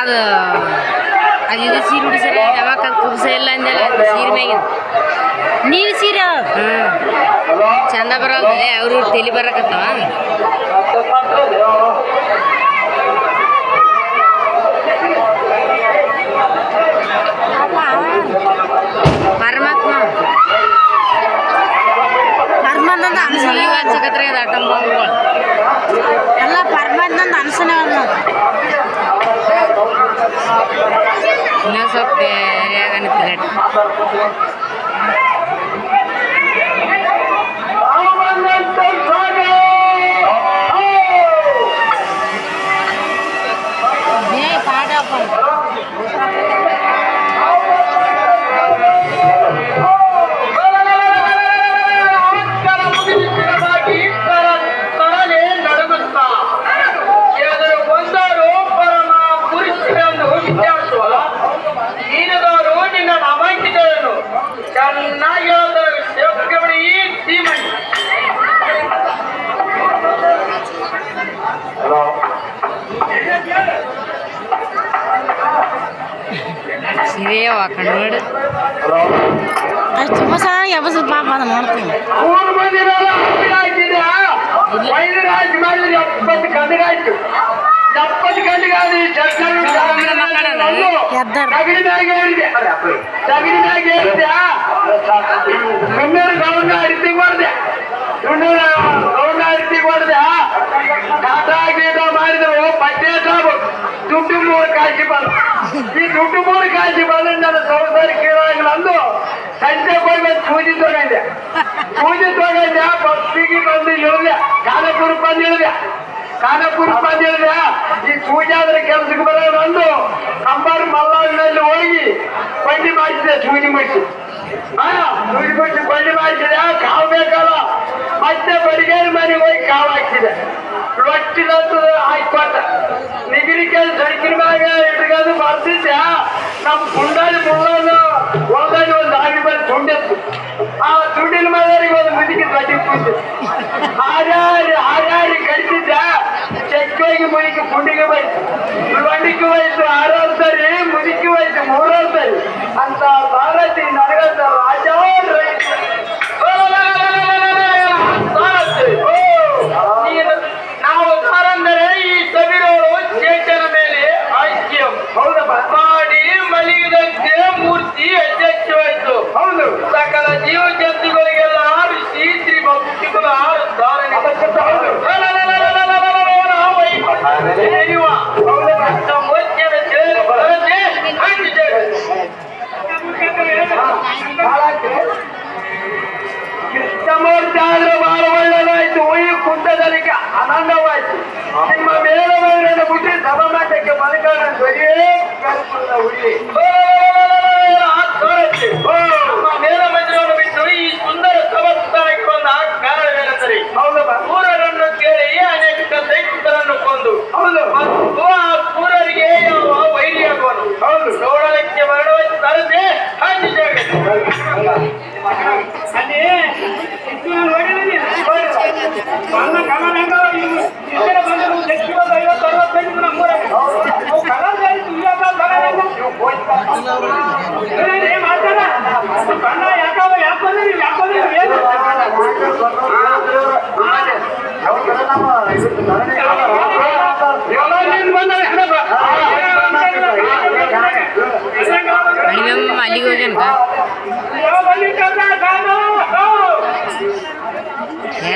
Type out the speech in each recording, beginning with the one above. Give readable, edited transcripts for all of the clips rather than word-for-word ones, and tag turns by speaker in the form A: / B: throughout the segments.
A: ಅದು ಇದು ಸೀರೆ ಉಡಿಸ್ಯಾರ ಯಾವಾಗ ಕುಬ್ಸ ಇಲ್ಲ ಅಂದೆಲ್ಲ ಸೀರೆ ಮ್ಯಾಗಿನ ನೀರು ಸೀರೆ ಚಂದ ಬರೋದೇ ಅವರು ತಲೆ ಬರಕತ್ತವ ಪರಮಾತ್ಮ ಪರಮಾತ್ಮ ಅನ್ಸಕತ್ರ ಆಟಂಬಗಳು ಎಲ್ಲ ಪರಮಾತ್ಮ ಅನ್ಸನೇ ಇನ್ನೂ ಸ್ವಲ್ಪ ಬೇರೆಯಾಗನ್ನಿಸ್ತದೆ ಸೀರೆ ಹಾಕೊಂಡು ನೋಡಿ ಅದು ತುಂಬ ಚೆನ್ನಾಗಿ ಎಬ್ಬಸ ಪಾಪ ಅದು ನೋಡ್ತೀನಿ
B: ಮಾಡಿದ್ರು ಪಟ್ಟೆ ಸಾಬು ದುಡ್ಡು 3 ಕಾಶಿ ಬಂದು ಈ ದುಡ್ಡು 3 ಕಾಶಿ ಬಂದು ನನ್ನ ಸಂಸಾರ ಕೇಳಾಗಿಲ್ಲ ಅಂದು ಸಂಜೆ ಹೋಗಿ ಪೂಜೆ ತಗೊಂಡೆ ಬಸ್ಸಿಗೆ ಬಂದು ಇಳಿದೆ ಖಾನಾಪುರಕ್ಕೆ ಬಂದು ಇಳಿದೆ ಈ ಪೂಜೆ ಆದ್ರೆ ಕೆಲ್ಸಕ್ಕೆ ಬರೋದು ಅಂದು ಕಂಬಾರು ಮಲ್ಲಾಡಿನಲ್ಲಿ ಹೋಗಿ ಬಂಡಿ ಮಾಡಿಸಿದೆ ಸೂಜಿ ಮಾಡಿಸಿ ಬಂಡಿ ಮಾಡಿಸಿದೆ ಕಾವು ಬೇಕಲ್ಲ ಮತ್ತೆ ಬಡಿಗೇರಿ ಮನೆಗೆ ಹೋಗಿ ಕಾವು ಹಾಕ್ಸಿದೆ ರೊಟ್ಟಿದಂತ ಹಾಕೊಟ್ಟ ನಿಗಿರಿಕೆಯಲ್ಲಿ ಸೈಕಿನ ಮ್ಯಾಗ ಇಟ್ಕೊಂಡು ಬರ್ತಿದ್ದೆ ನಮ್ಮ ಗುಂಡಾಳಿ ಮುಳ್ಳೋದು ಹೊಲದಲ್ಲಿ ಒಂದು ಆಗಿ ಬಂದು ತುಂಡಿತ್ತು ಆ ತುಂಡಿನ ಮನೆಯವರಿಗೆ ಒಂದು ಮುದುಕಿ ದೊಡ್ಡ ಕೂತು ಹಾರಾರಿ ಕಳಿಸಿದ್ದೆ ಚೆಕ್ಕೋಗಿ ಮುದುಕಿ ಗುಂಡಿಗೆ ಹೋಯ್ತು ಬಂಡಿಗೆ ಹೋಯ್ತು 6 ಸರಿ ಮುದುಕಿ ಹೋಯ್ತು 3 ಸರಿ ಅಂತ ಸಾರಥಿ ನನಗಂತ ರಾಜ ನಾವು ಸಾರಂದರೆ ಈ ಸವಿರೋರು ಚೇತನ ಮೇಲೆ ಐಕ್ಯ ಮಾಡಿ ಮಲಗಿದಂತೆ ಮೂರ್ತಿ ಅಧ್ಯಕ್ಷವಾಯಿತು ಹೌದು ಸಕಲ ಜೀವ ಜಂತುಗಳಿಗೆಲ್ಲ ಋಷಿ ಶ್ರೀ ಭಕ್ತಿಗಳ ಕೃಷ್ಣಮೂರ್ತಿ ಆದ್ರೆ ಬಹಳ ಒಳ್ಳೆದಾಯ್ತು ಈ ಕುಂಟದಲ್ಲಿ ಆನಂದವಾಯ್ತು ನಿಮ್ಮ ಮೇಲವರನ್ನು ಬಿಟ್ಟು ಸಭಾಮಠಕ್ಕೆ ಮಲ್ಕೊಂಡು ಬರಿಯೇ ನಮ್ಮ ಮೇಲಮಂದಿರವನ್ನು ಬಿಟ್ಟು ಈ ಸುಂದರ ಸಭಾಸ್ಥಾನಕ್ಕೆ ಬಂದ ಕಾರಣವೇನೆಂದರೆ ಸೂರರನ್ನು ಕೇಳಿ ಅನೇಕ ದೈತ್ಯರನ್ನು ಕೊಂದು ಮತ್ತು ಆ ಸೂರರಿಗೆ ಯಾವ ವೈರಿಯಾಗುವನು ನೋಡಲಿಕ್ಕೆ ಮರಣವಾಗಿ ತರದೆ
A: ಅಲ್ಲಿಗೆ ಹೋಗ್ಯಾನ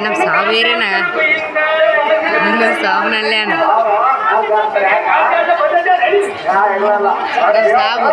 A: ನಮ್ಮ ಸಾವಿರೇನ ಸಾವನಲ್ಲೇ ಸಾವು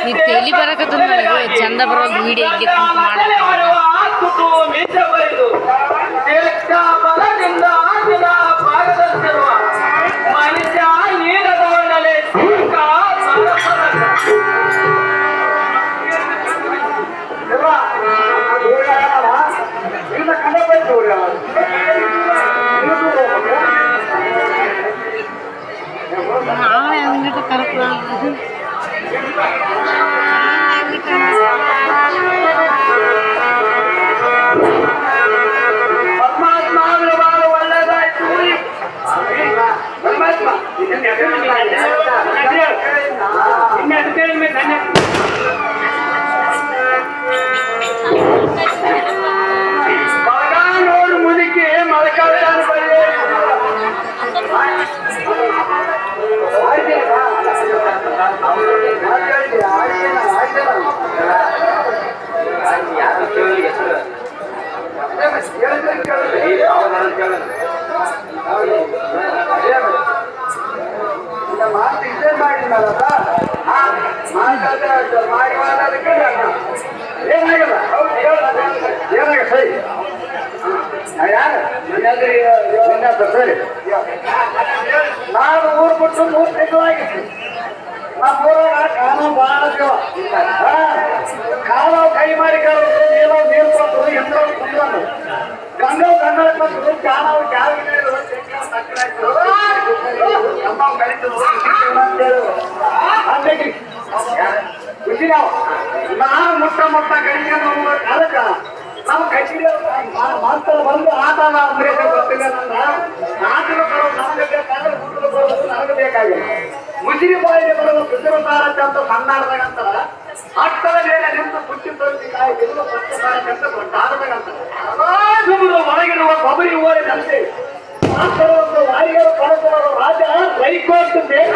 A: ಈ ತಲಿ ಬರಕತ್ತದ ನನಗೆ ಚಂದ ಬರೋದು ವಿಡಿಯೋ ಇಲ್ಲಿ ಕುಂತು ಮಾಡ್ತಾರೆ
B: ಮನುಷ್ಯ ನೀರದೊಳಗಡೆ
A: ನಾಳೆ ಅಂಗಡಿ ಕರ್ಕೊಂಡು
B: ಪರಮಾತ್ಮ ಅಂದ್ರೆ ಬಹಳ ಒಳ್ಳೇದಾಯ್ತು. ಪರಮಾತ್ಮ ಮಗ ನೋಡು ಮುದುಕಿ ಮಳಕಾಲ ಬಳ್ಳಿ ಮಾತು ಇದೇ ಮಾಡಿದ್ನಲ್ಲ ಮಾಡಿ ಏನಾಗಲ್ಲ ಏನಾಗ ಸರಿ ಯಾರು ಸರಿ ನಾನು ಊರು ಬಿಟ್ಟು 3 ತಿಂಗಳಾಗಿತ್ತು. ನಮ್ಮೂರಾಗ ಕಾನೂನು ಭಾಳ ಕಾಲು ಕೈ ಮಾಡಿ ನೀರು ನೀರು ಕೊಟ್ಟು ಎಂತ ಕುಂದ್ರು ಗಂಗಾ ಗಂಗಳ ಕೊಟ್ಟು ಕಾನೂನು ಖುಷಿ ನಾವು ಮುಟ್ಟ ಮುಟ್ಟ ಕಡಿಕೊಂಡು ಕಾಲಕ್ಕ ನಾವು ಕಟ್ಟಿಗೆ ಮಾಸ್ತರ್ ಬಂದು ಆಟ ಅಂದ್ರೆ ಗೊತ್ತಿಲ್ಲ ನನ್ನ ಆಟಲು ಬರೋದು ನಮಗೆ ಬೇಕಾದ್ರೆ ಊಟಲು ಬರೋದು ನನಗೆ ಬೇಕಾಗಿಲ್ಲ. ಮುಸಿರಿ ಬಾಯಿಗೆ ಬರೋದು ಕೃಷ್ಣಕಾರಕ್ಕೆ ಅಂತ ಸಣ್ಣಾಡ್ದಾಗಂತಾರ ಹಟ್ಟದ ಮೇಲೆ ನಿಂತು ಪುಟ್ಟಿ ತೊಂದಿ ಕಾಯಿ ಗೆಲ್ಲುವ ಪಕ್ಷಕಾರಕ್ಕಂತ ದೊಡ್ಡಾಡಬೇಕಂತಾರೆ ಒಳಗಿರುವ ಕೊಬ್ಬರಿ ಓಡಿದಂತೆ ಮಾಸ್ತರೊಂದು ವಾರಿಯರು ಕಳಕೊಳ್ಳೋ ರಾಜ ಹೈಕೋರ್ಟ್ ಬೇಕ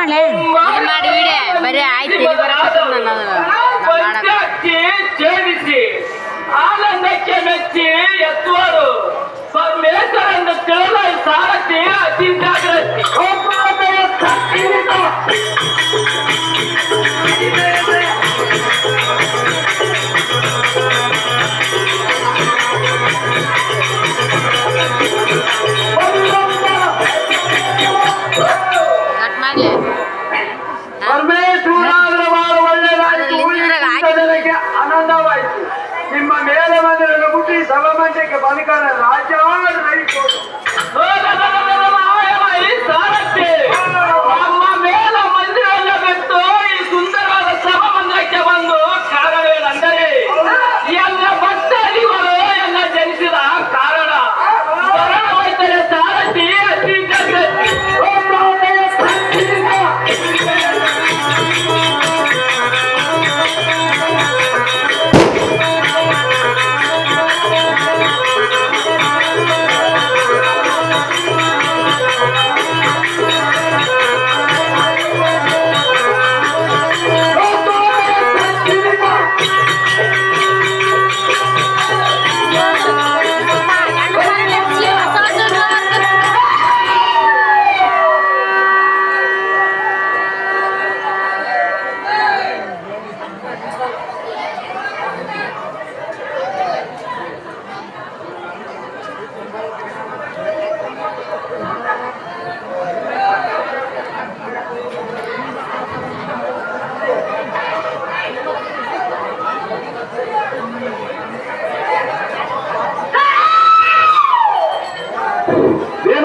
A: ಮಾಡಿ ವಿಡಿಯೋ ಬರೀ ಆಯ್ತು
B: ಛೇದಿಸಿ ಆನಂದಕ್ಕೆ ಮೆಚ್ಚಿ ಎತ್ತುವರು ಪರಮೇಶ್ವರನ್ನು ತಿಳಿದ ಸಾರಥಿ ಅತಿ ಜಾಗ್ರತೆ ಪರಮೇಶ್ವರ ಒಳ್ಳೆಯದಾಯಿತು. ಜನಕ್ಕೆ ಆನಂದವಾಯಿತು. ನಿಮ್ಮ ಮೇಲೆ ಬಂದಿರುವ ಗುಟ್ಟಿ ಸಭಾಮಂಟಕ್ಕೆ ಬದುಕನ ರಾಜ್ಯ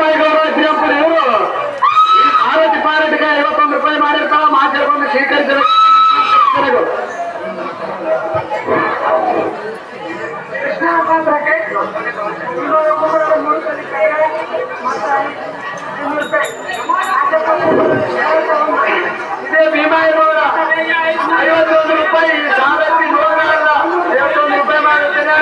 B: ಭೀಮಾಯಿಗೌಡ ಶ್ರೀರಂಪುರ ಇವರು ಆರೋಗ್ಯ ಪಾರಟಿಗೆ 51 ರೂಪಾಯಿ ಮಾಡಿರ್ತಾವ ಮಾತಾಡ್ಕೊಂಡು ಸ್ವೀಕರಿಸಬೇಕು. ಇದೇ ಭೀಮಾಯಿಗೌಡ 51 ರೂಪಾಯಿ ಸಾರಥಿ ನೋಡಲ್ಲ 51 ರೂಪಾಯಿ ಮಾಡುತ್ತೇನೆ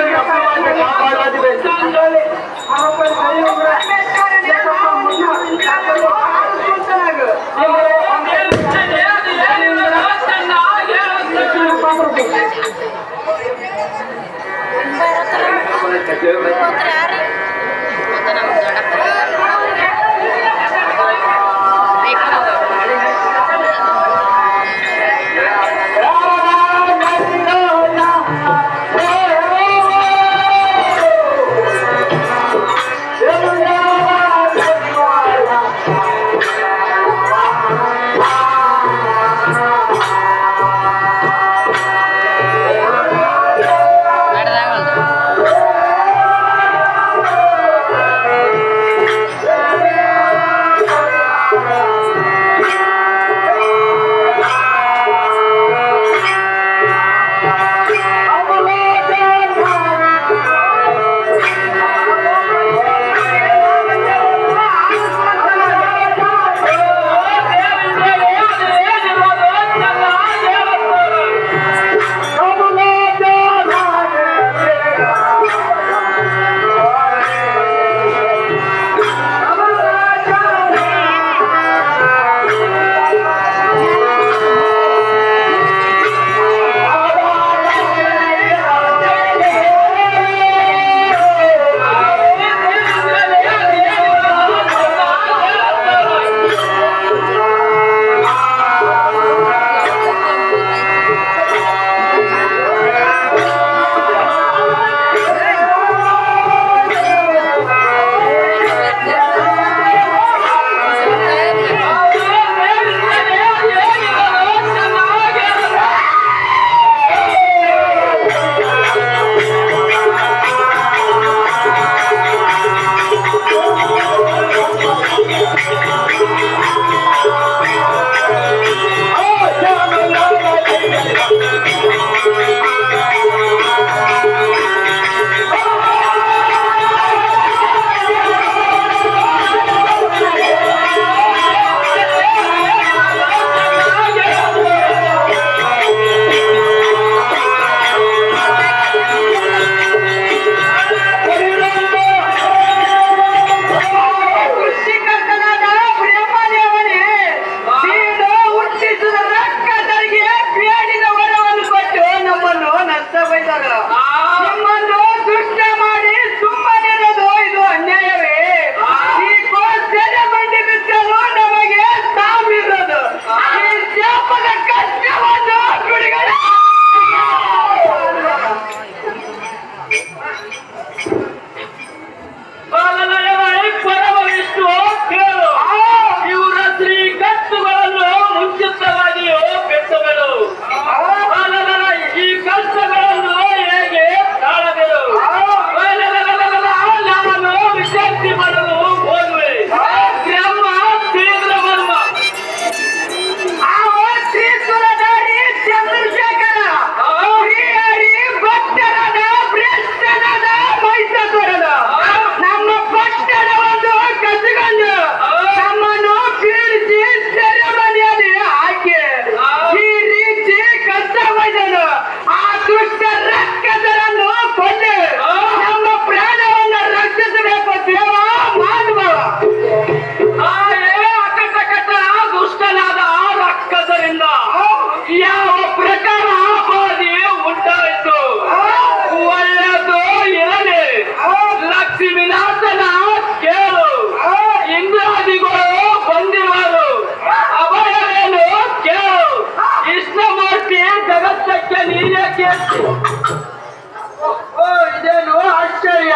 B: ಇದೇನು ಆಶ್ಚರ್ಯ.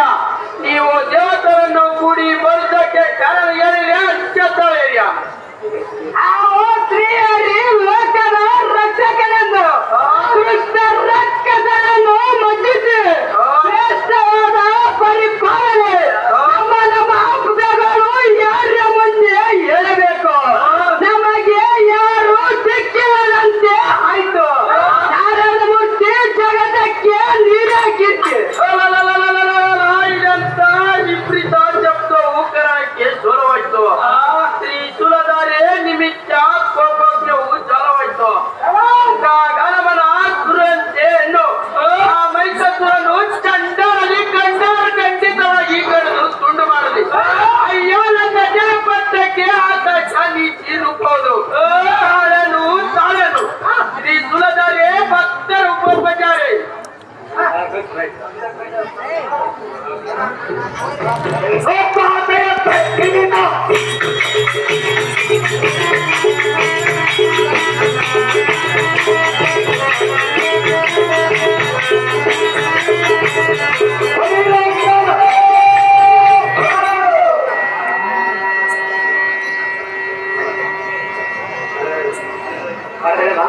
B: ನೀವು ದೇವತರನ್ನು ಕೂಡಿ ಬರುವುದಕ್ಕೆ ಕಾರಣ ಏನಿದೆ ಅತ್ಯಂತ ಸ್ತ್ರೀಯರಿ ಲೋಕದ ರಕ್ಷಕನೆಂದು ದುಷ್ಟ ರಕ್ಕಸನನ್ನು ಮಜ್ಜಿಸಿ ಶ್ರೇಷ್ಠವಾದ ಪರಿಪಾಲನೆ ನಮ್ಮ ನಮ್ಮ ಹೃದಯಗಳು ಅದೇನಾ